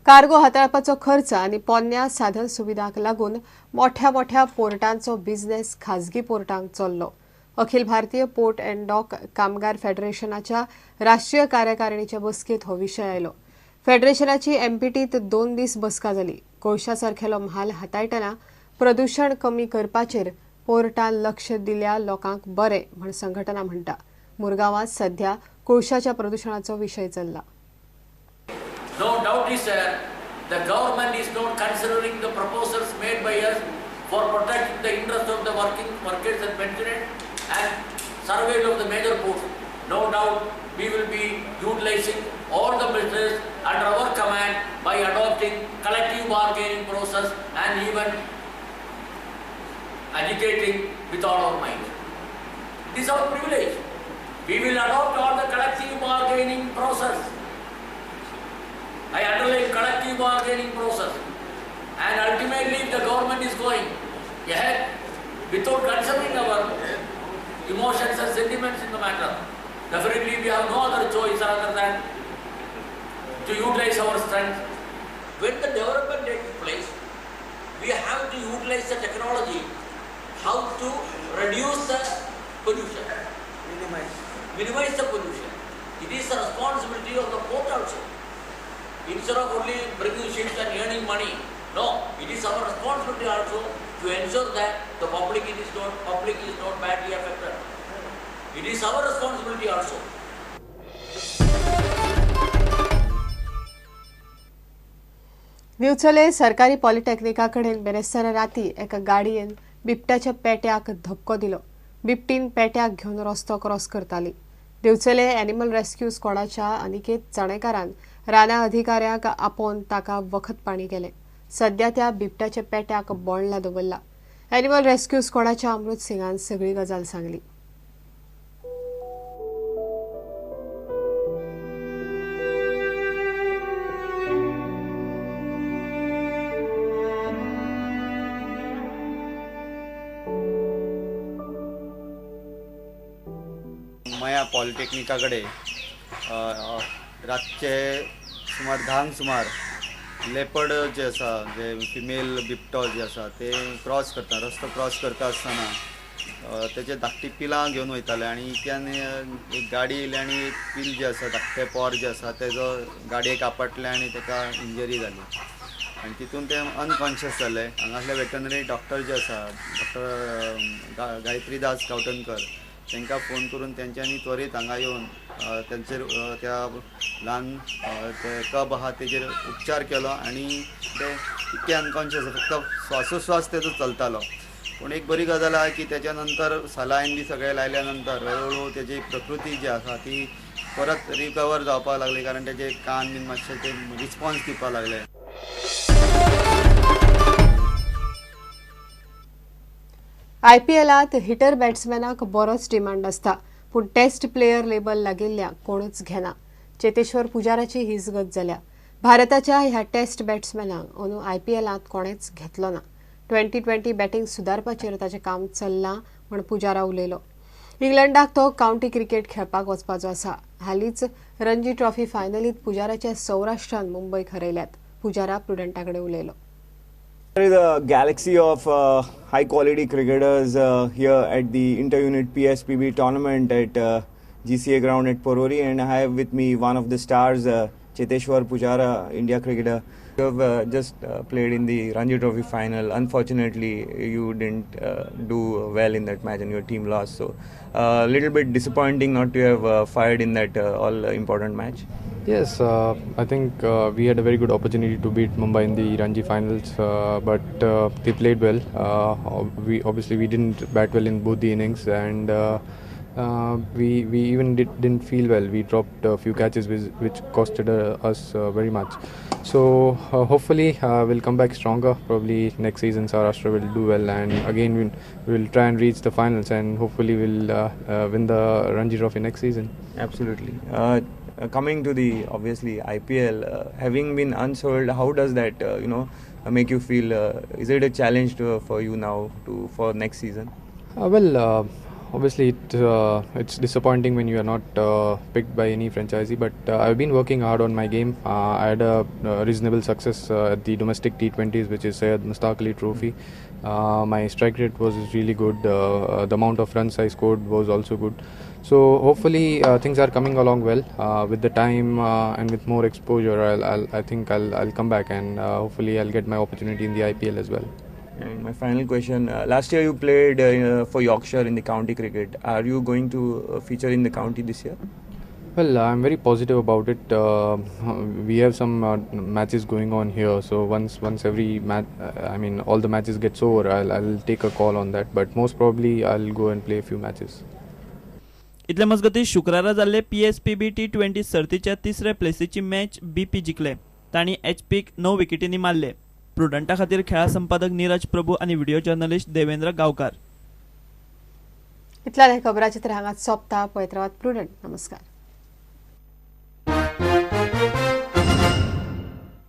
Cargo हाताळपाचो खर्च आनी पोन्न्या साधन सुविधाक लागून मोठ्या मोठ्या पोर्टांचो बिझनेस खाजगी पोर्टांक चल्लो. Akhil Bharatiya port and dock कामगार फेडरेशनाच्या राष्ट्रीय कार्यकारिणीच्या बसकेत हो विशय आयलो. फेडरेशनाची एमपीटीत 2 दीस बसका जाली. कोळशा सारखेलो म्हाल हाताळटना प्रदूषण कमी करपाचेर पोर्टान लक्ष दिल्या लोकांक बरे म्हण संघटना म्हणटा. मुरगांवांत सध्या कोळशाच्या प्रदूषणाचो विशय चल्ला. No doubt is there, the government is not considering the proposals made by us for protecting the interest of the workers and pensioners and surveyors of the major ports. No doubt we will be utilizing all the measures under our command by adopting collective bargaining process and even agitating with all our might. This is our privilege. We will adopt all the collective bargaining process. I underline collective bargaining process, and ultimately if the government is going ahead without considering our emotions and sentiments in the matter, definitely we have no other choice other than to utilize our strength. When the development takes place, we have to utilize the technology, how to reduce the pollution, minimize the pollution. It is the responsibility of the port also. Instead of only bringing ships and earning money, no, it is our responsibility also to ensure that the public is not badly affected. It is our responsibility also. दिवचले सरकारी पॉलिटेक्निका कडेन बेरेस्तारा राती एका गाडयेन बिबट्याच्या पेट्याक धपको दिलो. बिबटीन पेट्याक घेवन रस्तो क्रॉस करताली. दिवचले एनिमल रेस्क्यू स्क्वॉडाच्या अनिकेत चाणेकारान राना अधिकाऱ्याक आपोवन ताका वखद पाणी केले. सध्या त्या बिबट्याच्या पेट्याक बोंडला दवरला. एनिमल रेस्क्यू स्क्वॉडाच्या अमृत सिंगान सगळी गजाल सांगली. मया पॉलिटेक्निका कडेन रातचे सुमार 10 सुमार लेपर्ड जे आसा जे फिमेल बिबटो जे आसा ते रस्तो क्रॉस करता आसतना तेजे धाकटी पिलां घेवन वयताले आनी त्यान एक गाडी येयली आनी एक पील जे आसा धाकटें पोर जे आसा तेजो गाडयेक आपटले आनी ताका इंजरी जाली आनी तितून ते अनकॉन्शियस जाले. हांगासले वेटनरी डॉक्टर जे आसा डॉक्टर गायत्री दास गांवटणकर तांकां फोन करून तेंच्यांनी त्वरीत हांगा येवन तेंचेर त्या ल्हान ते कब आहा तेजेर उपचार केलो आनी ते इतके अनकॉन्शियस फक्त स्वासोस्वास तेजो चलतालो. पूण एक बरी गजाल आहा की तेच्या नंतर सलायन बी सगळे लायल्या नंतर हळूहळू तेजी प्रकृती जी आसा ती परत रिकवर जावपाक लागली कारण तेजे कान बीन मातशे ते रिस्पॉन्स दिवपाक लागले. आयपीएलात हिटर बॅट्समॅनाक बरोच डिमांड आसता पूण टेस्ट प्लेयर लेबल लागिल्ल्या कोणूच घेना. चेतेश्वर पुजाराची हीच गत जाल्या. भारताच्या ह्या टेस्ट बॅट्समॅनाक अंदू आयपीएलात कोणेच घेतलो ना. 2020 बॅटिंग सुदारपाचेर ताचें काम चल्लां म्हण पुजारा उलयलो. इंग्लंडाक तो कावंटी क्रिकेट खेळपाक वचपाचो आसा. हालींच रणजी ट्रॉफी फायनलींत पुजाराच्या सौराष्ट्रान मुंबयक हरयल्यात. पुजारा प्रुडंटाकडे उलयलो. There is a galaxy of high quality cricketers here at the inter-unit PSPB tournament at GCA ground at Porori, and I have with me one of the stars, Cheteshwar Pujara, India cricketer. You have just played in the Ranji Trophy final. Unfortunately, you didn't do well in that match and your team lost. So a little bit disappointing not to have fired in that all important match. Yes, I think we had a very good opportunity to beat Mumbai in the Ranji finals, but they played well. We didn't bat well in both the innings, and we even didn't feel well. We dropped a few catches which costed us very much. So hopefully we'll come back stronger. Probably next season Saurashtra will do well, and again we'll try and reach the finals, and hopefully we'll win the Ranji Trophy next season. Absolutely. Coming to the obviously IPL, having been unsold, how does that make you feel? Is it a challenge for you now for next season? Obviously, it's disappointing when you are not picked by any franchisee. But I've been working hard on my game. I had a reasonable success at the domestic T20s, which is Syed Mustaq Ali Trophy. My strike rate was really good. The amount of runs I scored was also good. So hopefully things are coming along well. With the time and with more exposure, I think I'll come back, and hopefully I'll get my opportunity in the IPL as well. And my final question, last year you played for Yorkshire in the county cricket. Are you going to feature in the county this year? Well, I'm very positive about it. We have some matches going on here, so once every match, all the matches gets over, I'll take a call on that. But most probably, I'll go and play a few matches. इतले मजगती शुक्रारा जाल्ले PSPB T20 सर्तीच्या तिसऱ्या प्लेसीची match BP जिखले. तांणी HPक 9 विकेटींनी मारले. प्रुडंटा खातीर खेळा संपादक नीरज प्रभू आणि व्हिडिओ जर्नलिस्ट देवेंद्र गांवकार. इतल्या खबराचित्र हांगाच सोंपता. पळयत रावात प्रुडंट. नमस्कार.